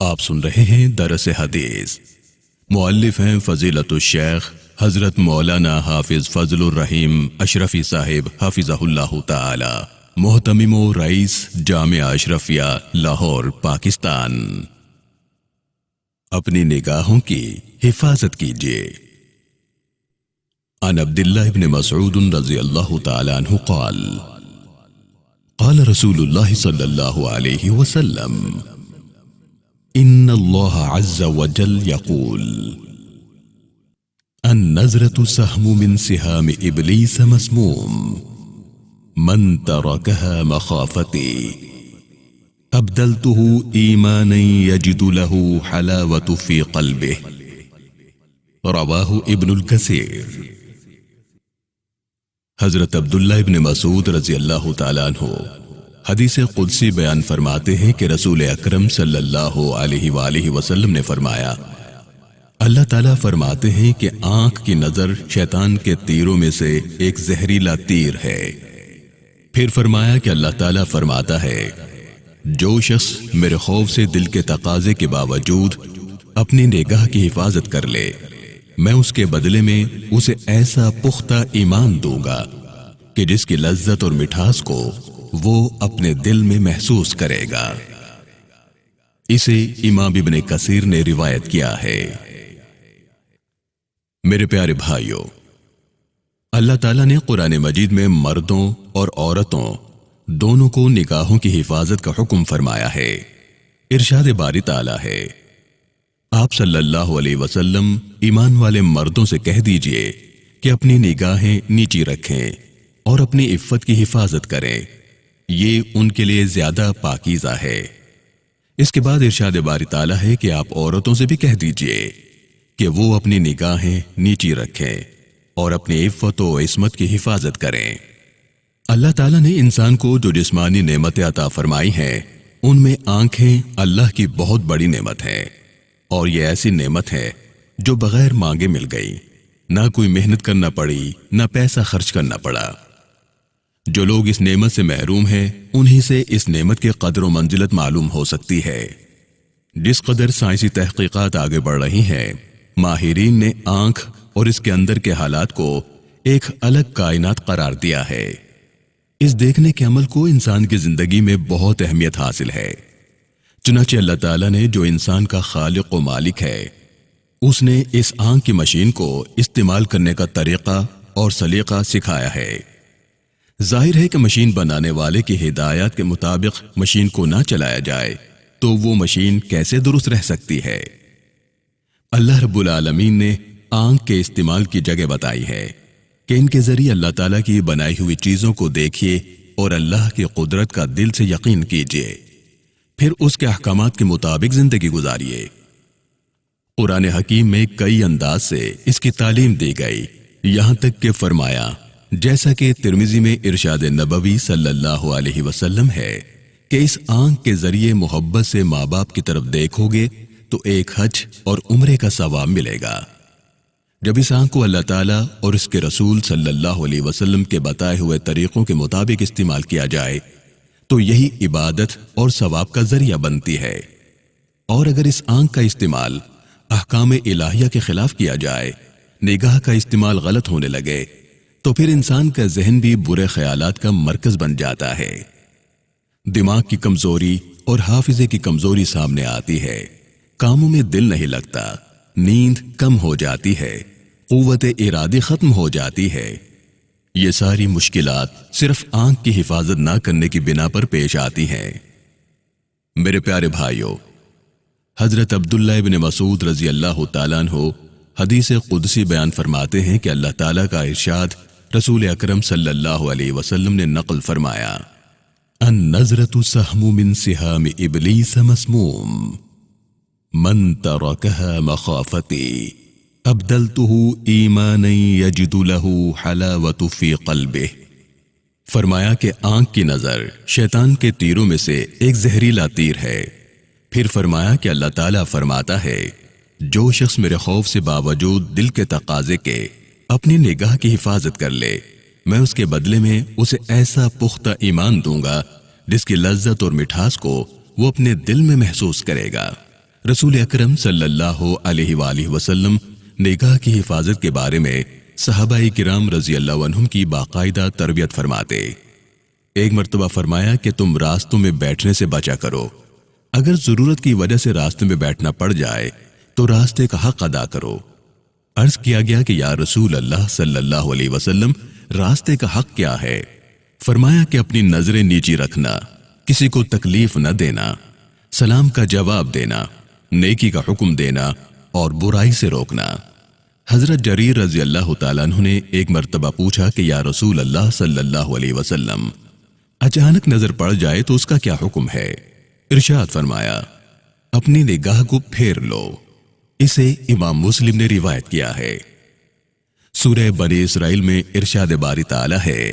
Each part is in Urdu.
آپ سن رہے ہیں درس حدیث۔ مؤلف ہیں فضیلت الشیخ حضرت مولانا حافظ فضل الرحیم اشرفی صاحب حفظہ اللہ تعالی، محتمم و رئیس جامعہ اشرفیہ لاہور پاکستان۔ اپنی نگاہوں کی حفاظت کیجیے۔ عن عبداللہ بن مسعود رضی اللہ تعالی عنہ قال قال رسول اللہ صلی اللہ علیہ وسلم ان اللہ عز وجل یقول النظرة سهم من سهام ابلیس مسموم من ترکها مخافتي ابدلته ایمانا یجد له حلاوة في قلبه۔ رواہ ابن الکثیر۔ حضرت عبداللہ ابن مسعود رضی اللہ تعالیٰ عنہ حدیث قدسی بیان فرماتے ہیں کہ رسول اکرم صلی اللہ علیہ وآلہ وسلم نے فرمایا، اللہ تعالیٰ فرماتے ہیں کہ آنکھ کی نظر شیطان کے تیروں میں سے ایک زہریلا تیر ہے۔ پھر فرمایا کہ اللہ تعالیٰ فرماتا ہے، جو شخص میرے خوف سے دل کے تقاضے کے باوجود اپنی نگاہ کی حفاظت کر لے، میں اس کے بدلے میں اسے ایسا پختہ ایمان دوں گا کہ جس کی لذت اور مٹھاس کو وہ اپنے دل میں محسوس کرے گا۔ اسے امام ابن کثیر نے روایت کیا ہے۔ میرے پیارے بھائیوں، اللہ تعالیٰ نے قرآن مجید میں مردوں اور عورتوں دونوں کو نگاہوں کی حفاظت کا حکم فرمایا ہے۔ ارشاد باری تعالیٰ ہے، آپ صلی اللہ علیہ وسلم ایمان والے مردوں سے کہہ دیجئے کہ اپنی نگاہیں نیچی رکھیں اور اپنی عفت کی حفاظت کریں، یہ ان کے لیے زیادہ پاکیزہ ہے۔ اس کے بعد ارشاد باری تعالیٰ ہے کہ آپ عورتوں سے بھی کہہ دیجئے کہ وہ اپنی نگاہیں نیچی رکھیں اور اپنی عفت و عصمت کی حفاظت کریں۔ اللہ تعالیٰ نے انسان کو جو جسمانی نعمتیں عطا فرمائی ہیں، ان میں آنکھیں اللہ کی بہت بڑی نعمت ہے، اور یہ ایسی نعمت ہے جو بغیر مانگے مل گئی، نہ کوئی محنت کرنا پڑی، نہ پیسہ خرچ کرنا پڑا۔ جو لوگ اس نعمت سے محروم ہیں، انہی سے اس نعمت کی قدر و منزلت معلوم ہو سکتی ہے۔ جس قدر سائنسی تحقیقات آگے بڑھ رہی ہیں، ماہرین نے آنکھ اور اس کے اندر کے حالات کو ایک الگ کائنات قرار دیا ہے۔ اس دیکھنے کے عمل کو انسان کی زندگی میں بہت اہمیت حاصل ہے۔ چنانچہ اللہ تعالیٰ نے جو انسان کا خالق و مالک ہے، اس نے اس آنکھ کی مشین کو استعمال کرنے کا طریقہ اور سلیقہ سکھایا ہے۔ ظاہر ہے کہ مشین بنانے والے کی ہدایات کے مطابق مشین کو نہ چلایا جائے تو وہ مشین کیسے درست رہ سکتی ہے؟ اللہ رب العالمین نے آنکھ کے استعمال کی جگہ بتائی ہے کہ ان کے ذریعے اللہ تعالیٰ کی بنائی ہوئی چیزوں کو دیکھیے اور اللہ کی قدرت کا دل سے یقین کیجیے، پھر اس کے احکامات کے مطابق زندگی گزاریے۔ قرآن حکیم میں کئی انداز سے اس کی تعلیم دی گئی، یہاں تک کہ فرمایا، جیسا کہ ترمذی میں ارشاد نبوی صلی اللہ علیہ وسلم ہے کہ اس آنکھ کے ذریعے محبت سے ماں باپ کی طرف دیکھو گے تو ایک حج اور عمرے کا ثواب ملے گا۔ جب اس آنکھ کو اللہ تعالیٰ اور اس کے رسول صلی اللہ علیہ وسلم کے بتائے ہوئے طریقوں کے مطابق استعمال کیا جائے تو یہی عبادت اور ثواب کا ذریعہ بنتی ہے، اور اگر اس آنکھ کا استعمال احکام الہیہ کے خلاف کیا جائے، نگاہ کا استعمال غلط ہونے لگے، تو پھر انسان کا ذہن بھی برے خیالات کا مرکز بن جاتا ہے۔ دماغ کی کمزوری اور حافظے کی کمزوری سامنے آتی ہے، کاموں میں دل نہیں لگتا، نیند کم ہو جاتی ہے، قوت ارادی ختم ہو جاتی ہے۔ یہ ساری مشکلات صرف آنکھ کی حفاظت نہ کرنے کی بنا پر پیش آتی ہیں۔ میرے پیارے بھائیوں، حضرت عبداللہ ابن مسعود رضی اللہ تعالیٰ عنہ حدیث قدسی بیان فرماتے ہیں کہ اللہ تعالیٰ کا ارشاد رسول اکرم صلی اللہ علیہ وسلم نے نقل فرمایا، النظرة سهم من سهام ابلیس مسموم من ترکها مخافتي ابدلته ایمانا یجد له حلاوة في قلبه۔ فرمایا کہ آنکھ کی نظر شیطان کے تیروں میں سے ایک زہریلا تیر ہے۔ پھر فرمایا کہ اللہ تعالیٰ فرماتا ہے، جو شخص میرے خوف سے باوجود دل کے تقاضے کے اپنی نگاہ کی حفاظت کر لے، میں اس کے بدلے میں اسے ایسا پختہ ایمان دوں گا جس کی لذت اور مٹھاس کو وہ اپنے دل میں محسوس کرے گا۔ رسول اکرم صلی اللہ علیہ وآلہ وسلم نگاہ کی حفاظت کے بارے میں صحابہ کرام رضی اللہ عنہم کی باقاعدہ تربیت فرماتے۔ ایک مرتبہ فرمایا کہ تم راستوں میں بیٹھنے سے بچا کرو، اگر ضرورت کی وجہ سے راستے میں بیٹھنا پڑ جائے تو راستے کا حق ادا کرو۔ عرض کیا گیا کہ یا رسول اللہ صلی اللہ علیہ وسلم، راستے کا حق کیا ہے؟ فرمایا کہ اپنی نظریں نیچی رکھنا، کسی کو تکلیف نہ دینا، سلام کا جواب دینا، نیکی کا حکم دینا اور برائی سے روکنا۔ حضرت جریر رضی اللہ تعالیٰ عنہ نے ایک مرتبہ پوچھا کہ یا رسول اللہ صلی اللہ علیہ وسلم، اچانک نظر پڑ جائے تو اس کا کیا حکم ہے؟ ارشاد فرمایا، اپنی نگاہ کو پھیر لو۔ اسے امام مسلم نے روایت کیا ہے۔ سورہ بنی اسرائیل میں ارشاد باری تعالیٰ ہے،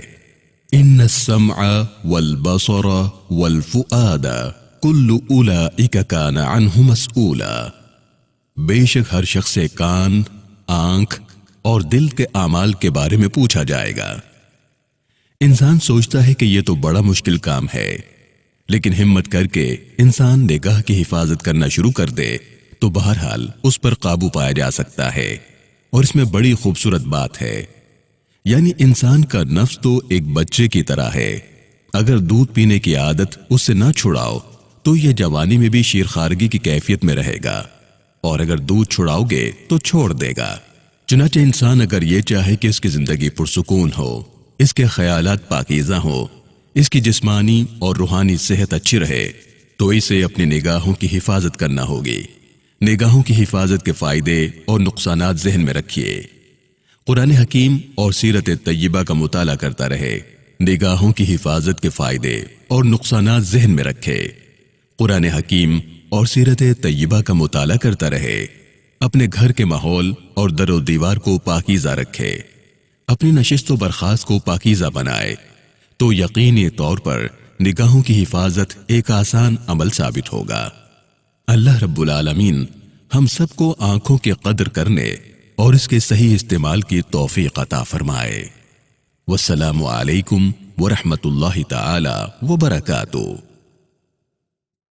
ان السمع والبصر والفؤاد کل اولئک کان عنہ مسئولا۔ بے شک ہر شخص سے کان، آنکھ اور دل کے اعمال کے بارے میں پوچھا جائے گا۔ انسان سوچتا ہے کہ یہ تو بڑا مشکل کام ہے، لیکن ہمت کر کے انسان نگاہ کی حفاظت کرنا شروع کر دے تو بہرحال اس پر قابو پایا جا سکتا ہے۔ اور اس میں بڑی خوبصورت بات ہے، یعنی انسان کا نفس تو ایک بچے کی طرح ہے، اگر دودھ پینے کی عادت اس سے نہ چھڑاؤ تو یہ جوانی میں بھی شیرخوارگی کی کیفیت میں رہے گا، اور اگر دودھ چھڑاؤ گے تو چھوڑ دے گا۔ چنانچہ انسان اگر یہ چاہے کہ اس کی زندگی پرسکون ہو، اس کے خیالات پاکیزہ ہوں، اس کی جسمانی اور روحانی صحت اچھی رہے، تو اسے اپنی نگاہوں کی حفاظت کرنا ہوگی۔ نگاہوں کی حفاظت کے فائدے اور نقصانات ذہن میں رکھیے، قرآن حکیم اور سیرت طیبہ کا مطالعہ کرتا رہے۔ نگاہوں کی حفاظت کے فائدے اور نقصانات ذہن میں رکھے، قرآن حکیم اور سیرت طیبہ کا مطالعہ کرتا رہے۔ اپنے گھر کے ماحول اور در و دیوار کو پاکیزہ رکھے، اپنی نشست و برخاست کو پاکیزہ بنائے، تو یقینی طور پر نگاہوں کی حفاظت ایک آسان عمل ثابت ہوگا۔ اللہ رب العالمین ہم سب کو آنکھوں کی قدر کرنے اور اس کے صحیح استعمال کی توفیق عطا فرمائے۔ والسلام علیکم ورحمۃ اللہ تعالی وبرکاتہ۔